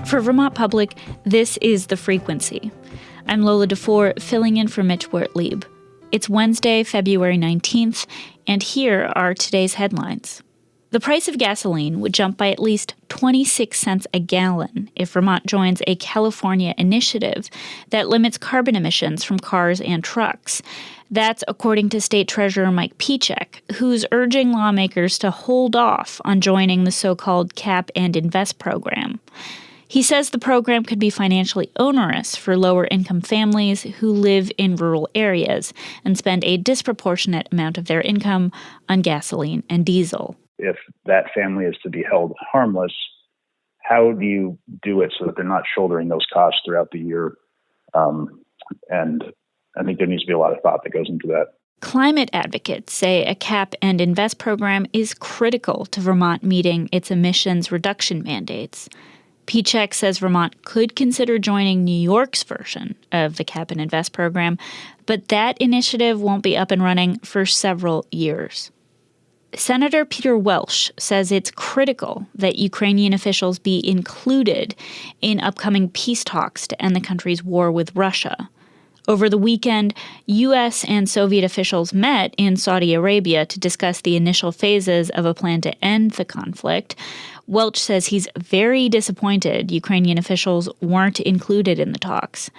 For Vermont Public, this is The Frequency. I'm Lola DeFore, filling in for Mitch Wertlieb. It's Wednesday, February 19th, and here are today's headlines. The price of gasoline would jump by at least 26 cents a gallon if Vermont joins a California initiative that limits carbon emissions from cars and trucks. That's according to State Treasurer Mike Pieciak, who's urging lawmakers to hold off on joining the so-called Cap and Invest program. He says the program could be financially onerous for lower-income families who live in rural areas and spend a disproportionate amount of their income on gasoline and diesel. If that family is to be held harmless, how do you do it so that they're not shouldering those costs throughout the year? And I think there needs to be a lot of thought that goes into that. Climate advocates say a Cap and Invest program is critical to Vermont meeting its emissions reduction mandates. Pieciak says Vermont could consider joining New York's version of the Cap and Invest program, but that initiative won't be up and running for several years. Senator Peter Welch says it's critical that Ukrainian officials be included in upcoming peace talks to end the country's war with Russia. Over the weekend, U.S. and Soviet officials met in Saudi Arabia to discuss the initial phases of a plan to end the conflict. Welch says he's very disappointed Ukrainian officials weren't included in the talks.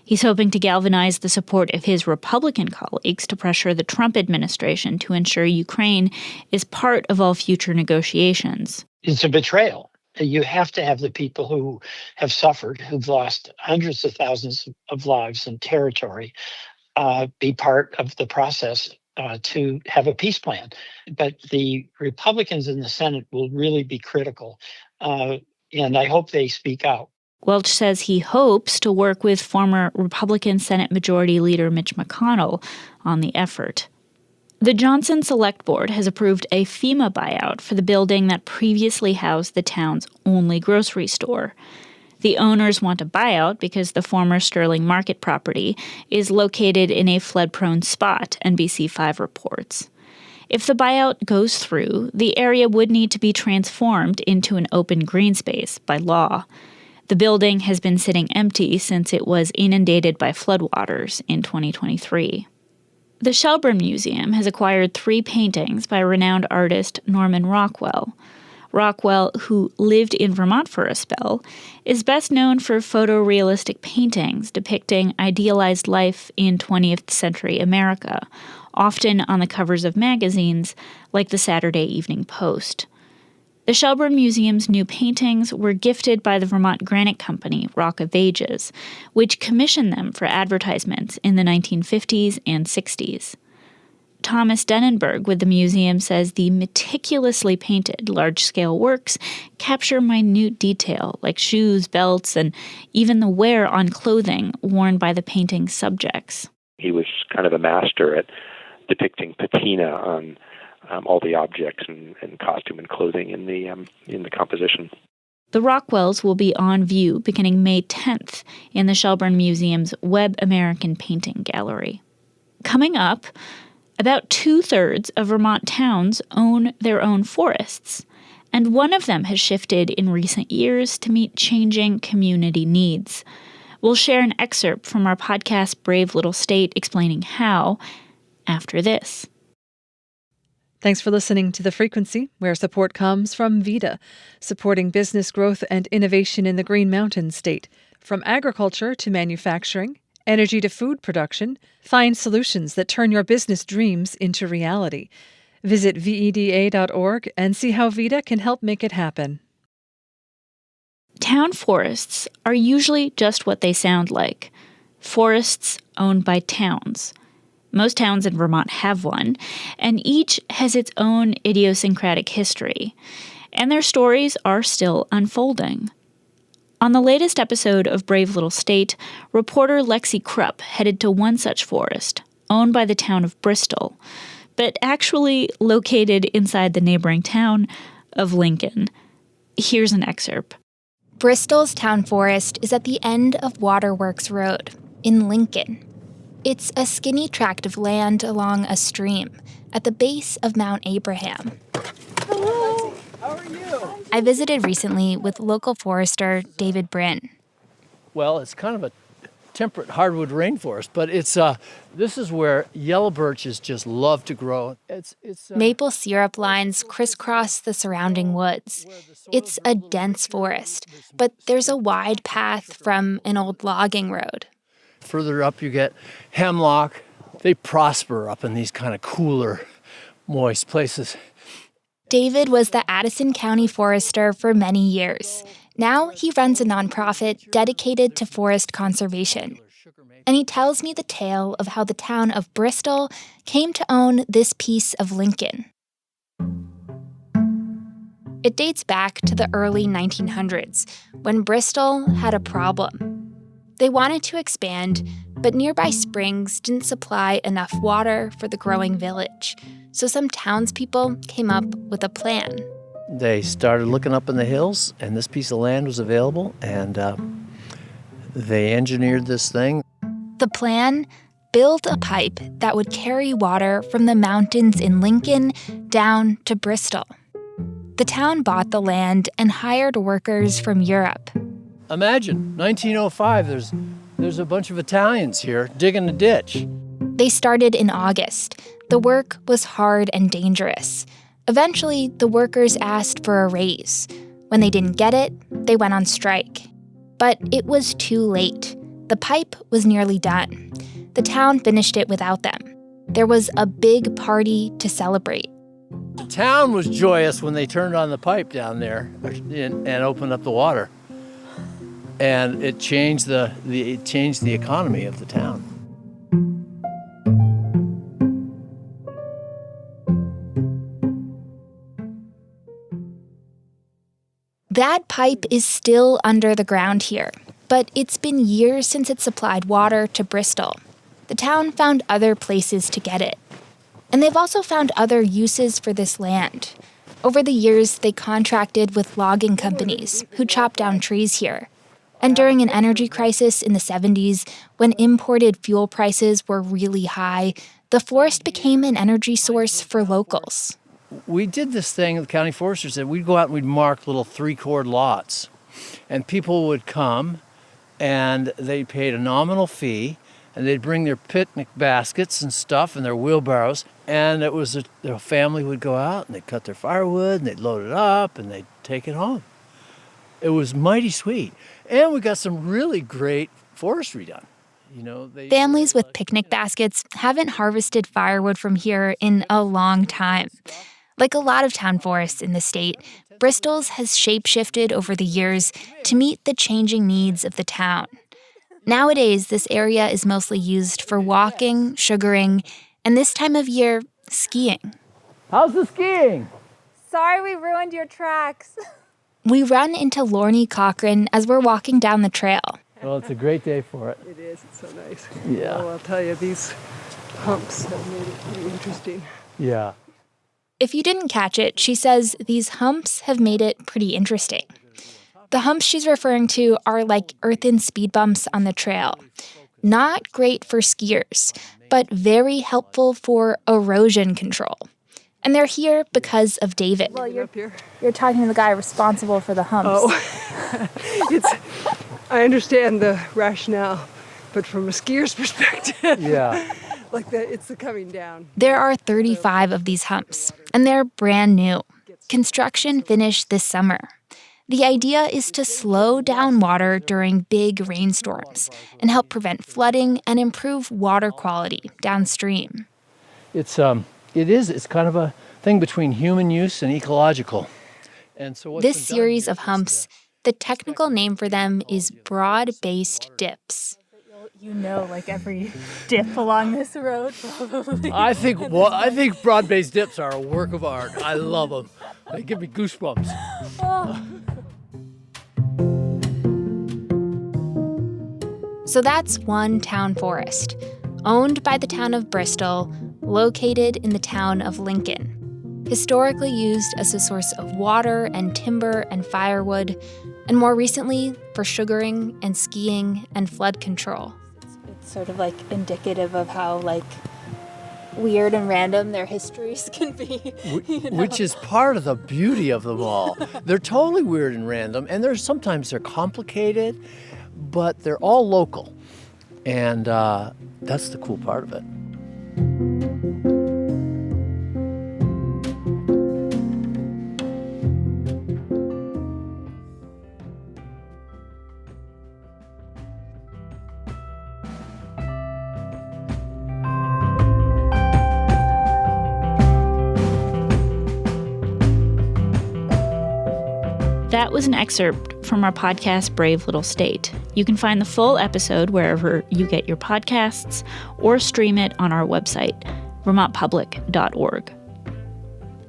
He's hoping to galvanize the support of his Republican colleagues to pressure the Trump administration to ensure Ukraine is part of all future negotiations. It's a betrayal. You have to have the people who have suffered, who've lost hundreds of thousands of lives and territory, be part of the process to have a peace plan. But the Republicans in the Senate will really be critical, and I hope they speak out. Welch says he hopes to work with former Republican Senate Majority Leader Mitch McConnell on the effort. The Johnson Select Board has approved a FEMA buyout for the building that previously housed the town's only grocery store. The owners want a buyout because the former Sterling Market property is located in a flood-prone spot, NBC5 reports. If the buyout goes through, the area would need to be transformed into an open green space by law. The building has been sitting empty since it was inundated by floodwaters in 2023. The Shelburne Museum has acquired 3 paintings by renowned artist Norman Rockwell. Rockwell, who lived in Vermont for a spell, is best known for photorealistic paintings depicting idealized life in 20th century America, often on the covers of magazines like the Saturday Evening Post. The Shelburne Museum's new paintings were gifted by the Vermont granite company Rock of Ages, which commissioned them for advertisements in the 1950s and 60s. Thomas Denenberg with the museum says the meticulously painted large-scale works capture minute detail like shoes, belts, and even the wear on clothing worn by the painting's subjects. He was kind of a master at depicting patina on all the objects and costume and clothing in the composition. The Rockwells will be on view beginning May 10th in the Shelburne Museum's Webb American Painting Gallery. Coming up, about 2/3 of Vermont towns own their own forests, and one of them has shifted in recent years to meet changing community needs. We'll share an excerpt from our podcast Brave Little State explaining how after this. Thanks for listening to The Frequency, where support comes from VITA, supporting business growth and innovation in the Green Mountain State. From agriculture to manufacturing, energy to food production, find solutions that turn your business dreams into reality. Visit VEDA.org and see how VITA can help make it happen. Town forests are usually just what they sound like. Forests owned by towns. Most towns in Vermont have one, and each has its own idiosyncratic history. And their stories are still unfolding. On the latest episode of Brave Little State, reporter Lexi Krupp headed to one such forest, owned by the town of Bristol, but actually located inside the neighboring town of Lincoln. Here's an excerpt. Bristol's town forest is at the end of Waterworks Road in Lincoln. It's a skinny tract of land along a stream at the base of Mount Abraham. Hello. How How are you? I visited recently with local forester David Bryn. Well, it's kind of a temperate hardwood rainforest, but this is where yellow birches just love to grow. Maple syrup lines crisscross the surrounding woods. It's a dense forest, but there's a wide path from an old logging road. Further up you get hemlock. They prosper up in these kind of cooler, moist places. David was the Addison County forester for many years. Now he runs a nonprofit dedicated to forest conservation. And he tells me the tale of how the town of Bristol came to own this piece of Lincoln. It dates back to the early 1900s, when Bristol had a problem. They wanted to expand, but nearby springs didn't supply enough water for the growing village. So some townspeople came up with a plan. They started looking up in the hills, and this piece of land was available, and they engineered this thing. The plan? Build a pipe that would carry water from the mountains in Lincoln down to Bristol. The town bought the land and hired workers from Europe. Imagine, 1905, there's a bunch of Italians here digging a ditch. They started in August. The work was hard and dangerous. Eventually, the workers asked for a raise. When they didn't get it, they went on strike. But it was too late. The pipe was nearly done. The town finished it without them. There was a big party to celebrate. The town was joyous when they turned on the pipe down there and opened up the water. And it changed the economy of the town. That pipe is still under the ground here, but it's been years since it supplied water to Bristol. The town found other places to get it. And they've also found other uses for this land. Over the years, they contracted with logging companies who chop down trees here. And during an energy crisis in the 70s, when imported fuel prices were really high, the forest became an energy source for locals. We did this thing, the county foresters said, we'd go out and we'd mark little 3-cord lots. And people would come and they paid a nominal fee and they'd bring their picnic baskets and stuff and their wheelbarrows. And it was a family would go out and they'd cut their firewood and they'd load it up and they'd take it home. It was mighty sweet. And we got some really great forestry done. Families with picnic baskets haven't harvested firewood from here in a long time. Like a lot of town forests in the state, Bristol's has shape-shifted over the years to meet the changing needs of the town. Nowadays, this area is mostly used for walking, sugaring, and this time of year, skiing. How's the skiing? Sorry we ruined your tracks. We run into Lorne Cochran as we're walking down the trail. Well, it's a great day for it. It is. It's so nice. Yeah. Well, I'll tell you, these humps have made it pretty interesting. Yeah. If you didn't catch it, she says these humps have made it pretty interesting. The humps she's referring to are like earthen speed bumps on the trail. Not great for skiers, but very helpful for erosion control. And they're here because of David. Well, you're talking to the guy responsible for the humps. Oh, I understand the rationale, but from a skier's perspective, yeah, it's the coming down. There are 35 of these humps, and they're brand new. Construction finished this summer. The idea is to slow down water during big rainstorms and help prevent flooding and improve water quality downstream. It's kind of a thing between human use and ecological. And so this series of humps, the technical name for them is broad-based dips. Like every dip along this road, probably. I think broad-based dips are a work of art. I love them. They give me goosebumps. Oh. So that's one town forest, owned by the town of Bristol, located in the town of Lincoln, historically used as a source of water and timber and firewood, and more recently for sugaring and skiing and flood control. It's sort of indicative of how weird and random their histories can be. Which is part of the beauty of them all. They're totally weird and random, and sometimes they're complicated, but they're all local. And that's the cool part of it. That was an excerpt from our podcast, Brave Little State. You can find the full episode wherever you get your podcasts or stream it on our website, vermontpublic.org.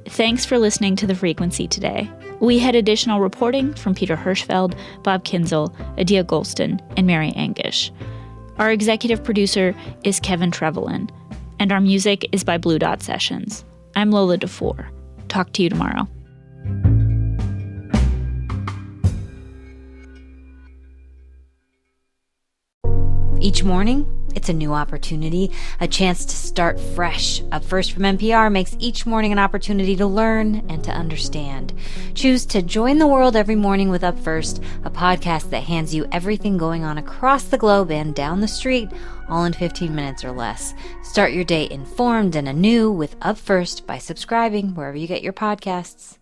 Thanks for listening to The Frequency today. We had additional reporting from Peter Hirschfeld, Bob Kinzel, Adia Golston, and Mary Angish. Our executive producer is Kevin Trevelyan, and our music is by Blue Dot Sessions. I'm Lola DeFore. Talk to you tomorrow. Each morning, it's a new opportunity, a chance to start fresh. Up First from NPR makes each morning an opportunity to learn and to understand. Choose to join the world every morning with Up First, a podcast that hands you everything going on across the globe and down the street, all in 15 minutes or less. Start your day informed and anew with Up First by subscribing wherever you get your podcasts.